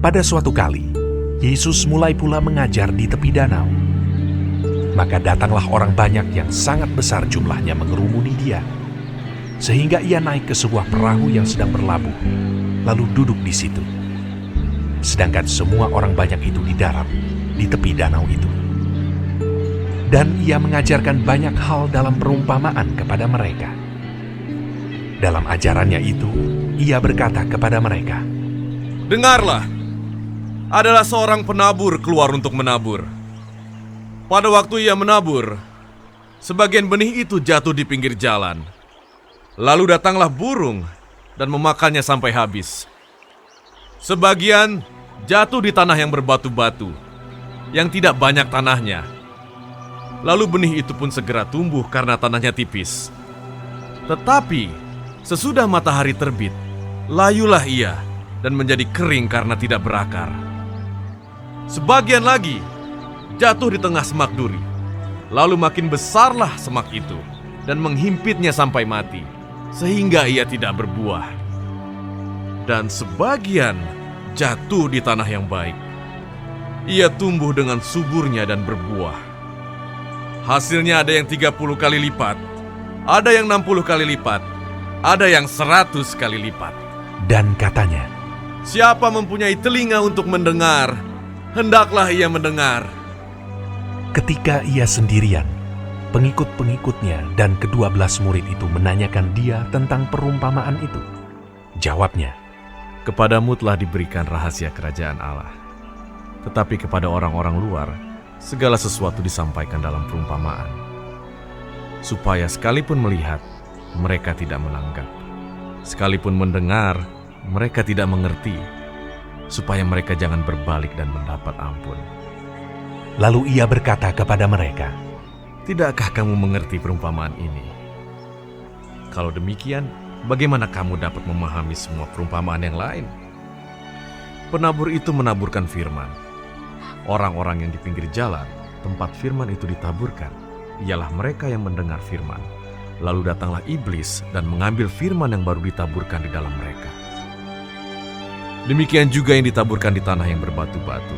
Pada suatu kali, Yesus mulai pula mengajar di tepi danau. Maka datanglah orang banyak yang sangat besar jumlahnya mengerumuni dia, sehingga ia naik ke sebuah perahu yang sedang berlabuh, lalu duduk di situ. Sedangkan semua orang banyak itu di darat, di tepi danau itu. Dan ia mengajarkan banyak hal dalam perumpamaan kepada mereka. Dalam ajarannya itu, ia berkata kepada mereka, "Dengarlah, adalah seorang penabur keluar untuk menabur. Pada waktu ia menabur, sebagian benih itu jatuh di pinggir jalan. Lalu datanglah burung dan memakannya sampai habis. Sebagian jatuh di tanah yang berbatu-batu, yang tidak banyak tanahnya. Lalu benih itu pun segera tumbuh karena tanahnya tipis. Tetapi sesudah matahari terbit, layulah ia dan menjadi kering karena tidak berakar. Sebagian lagi jatuh di tengah semak duri. Lalu makin besarlah semak itu dan menghimpitnya sampai mati, sehingga ia tidak berbuah. Dan sebagian jatuh di tanah yang baik. Ia tumbuh dengan suburnya dan berbuah. Hasilnya ada yang 30 kali lipat, ada yang 60 kali lipat, ada yang 100 kali lipat." Dan katanya, Siapa mempunyai telinga untuk mendengar, hendaklah ia mendengar. ketika ia sendirian, pengikut-pengikutnya dan ke-12 murid itu menanyakan dia tentang perumpamaan itu. Jawabnya, Kepadamu telah diberikan rahasia kerajaan Allah. Tetapi kepada orang-orang luar, segala sesuatu disampaikan dalam perumpamaan. Supaya sekalipun melihat, mereka tidak menanggap. Sekalipun mendengar, mereka tidak mengerti. Supaya mereka jangan berbalik dan mendapat ampun. lalu ia berkata kepada mereka, Tidakkah kamu mengerti perumpamaan ini? Kalau demikian, bagaimana kamu dapat memahami semua perumpamaan yang lain? Penabur itu menaburkan firman. Orang-orang yang di pinggir jalan, tempat firman itu ditaburkan, ialah mereka yang mendengar firman. Lalu datanglah iblis dan mengambil firman yang baru ditaburkan di dalam mereka. Demikian juga yang ditaburkan di tanah yang berbatu-batu.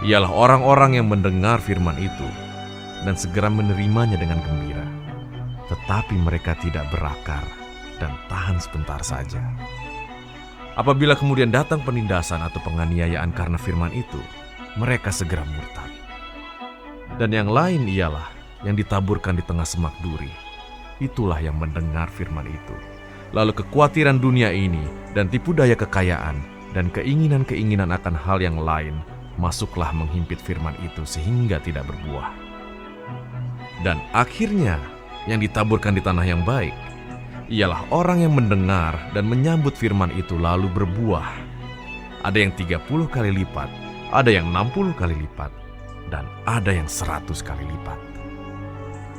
Ialah orang-orang yang mendengar firman itu dan segera menerimanya dengan gembira. Tetapi mereka tidak berakar dan tahan sebentar saja. Apabila kemudian datang penindasan atau penganiayaan karena firman itu, mereka segera murtad. Dan yang lain ialah yang ditaburkan di tengah semak duri. Itulah yang mendengar firman itu. Lalu kekhawatiran dunia ini dan tipu daya kekayaan dan keinginan-keinginan akan hal yang lain masuklah menghimpit firman itu sehingga tidak berbuah. Dan akhirnya yang ditaburkan di tanah yang baik ialah orang yang mendengar dan menyambut firman itu lalu berbuah. Ada yang 30 kali lipat, ada yang 60 kali lipat, dan ada yang 100 kali lipat.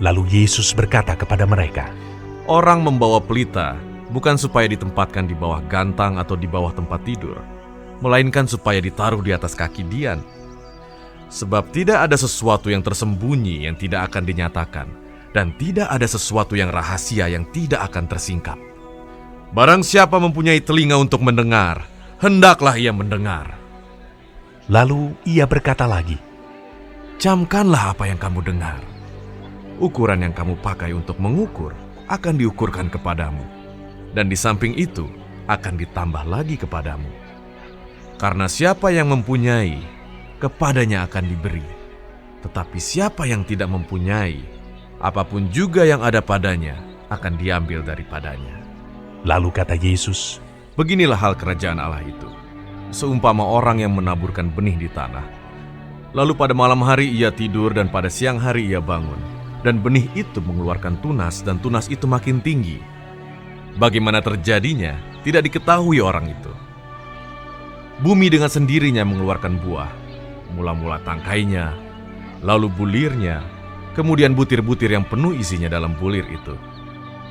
Lalu Yesus berkata kepada mereka, Orang membawa pelita bukan supaya ditempatkan di bawah gantang atau di bawah tempat tidur, melainkan supaya ditaruh di atas kaki Dian. Sebab tidak ada sesuatu yang tersembunyi yang tidak akan dinyatakan, dan tidak ada sesuatu yang rahasia yang tidak akan tersingkap. Barang siapa mempunyai telinga untuk mendengar, hendaklah ia mendengar. Lalu ia berkata lagi, Camkanlah apa yang kamu dengar. Ukuran yang kamu pakai untuk mengukur akan diukurkan kepadamu, dan di samping itu akan ditambah lagi kepadamu. Karena siapa yang mempunyai, kepadanya akan diberi. Tetapi siapa yang tidak mempunyai, apapun juga yang ada padanya akan diambil daripadanya. Lalu kata Yesus, Beginilah hal kerajaan Allah itu. Seumpama orang yang menaburkan benih di tanah. Lalu pada malam hari ia tidur dan pada siang hari ia bangun. Dan benih itu mengeluarkan tunas dan tunas itu makin tinggi. Bagaimana terjadinya tidak diketahui orang itu. Bumi dengan sendirinya mengeluarkan buah. Mula-mula tangkainya, lalu bulirnya, kemudian butir-butir yang penuh isinya dalam bulir itu.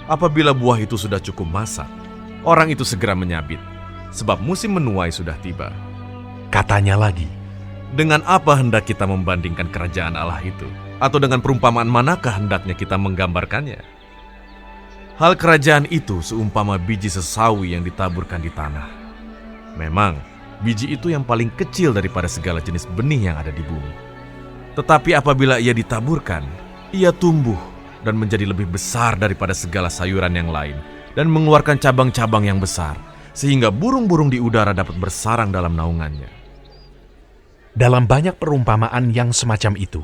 Apabila buah itu sudah cukup masak, orang itu segera menyabit, sebab musim menuai sudah tiba. katanya lagi, Dengan apa hendak kita membandingkan kerajaan Allah itu? Atau dengan perumpamaan manakah hendaknya kita menggambarkannya? Hal kerajaan itu seumpama biji sesawi yang ditaburkan di tanah. Memang, Biji itu yang paling kecil daripada segala jenis benih yang ada di bumi. Tetapi apabila ia ditaburkan, ia tumbuh dan menjadi lebih besar daripada segala sayuran yang lain dan mengeluarkan cabang-cabang yang besar, sehingga burung-burung di udara dapat bersarang dalam naungannya. Dalam banyak perumpamaan yang semacam itu,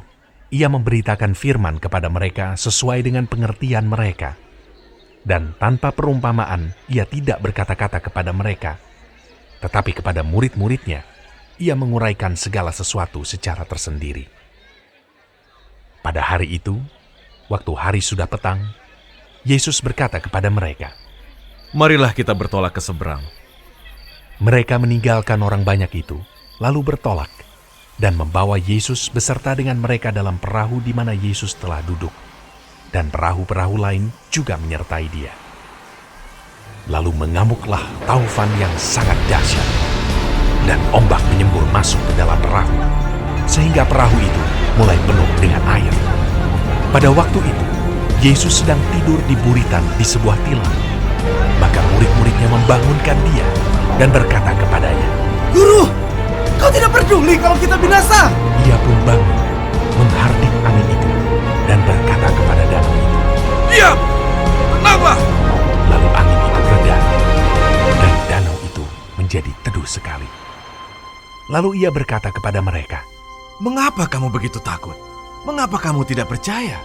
ia memberitakan firman kepada mereka sesuai dengan pengertian mereka. Dan tanpa perumpamaan, ia tidak berkata-kata kepada mereka. Tetapi kepada murid-muridnya, ia menguraikan segala sesuatu secara tersendiri. Pada hari itu, waktu hari sudah petang, Yesus berkata kepada mereka, Marilah kita bertolak ke seberang. Mereka meninggalkan orang banyak itu, lalu bertolak, dan membawa Yesus beserta dengan mereka dalam perahu di mana Yesus telah duduk, dan perahu-perahu lain juga menyertai dia. Lalu mengamuklah taufan yang sangat dahsyat, dan ombak menyembur masuk ke dalam perahu, sehingga perahu itu mulai penuh dengan air. Pada waktu itu, Yesus sedang tidur di buritan di sebuah tilam. Maka murid-muridnya membangunkan dia dan berkata kepadanya, Guru, kau tidak peduli kalau kita binasa? Ia pun bangun, menghardik angin itu, dan berkata kepada danau itu, Diam! Tenanglah! Lalu angin itu reda, dan danau itu menjadi teduh sekali. Lalu ia berkata kepada mereka, Mengapa kamu begitu takut? Mengapa kamu tidak percaya?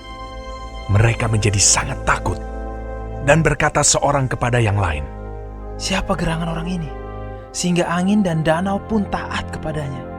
Mereka menjadi sangat takut, dan berkata seorang kepada yang lain, Siapa gerangan orang ini? Sehingga angin dan danau pun taat kepadanya.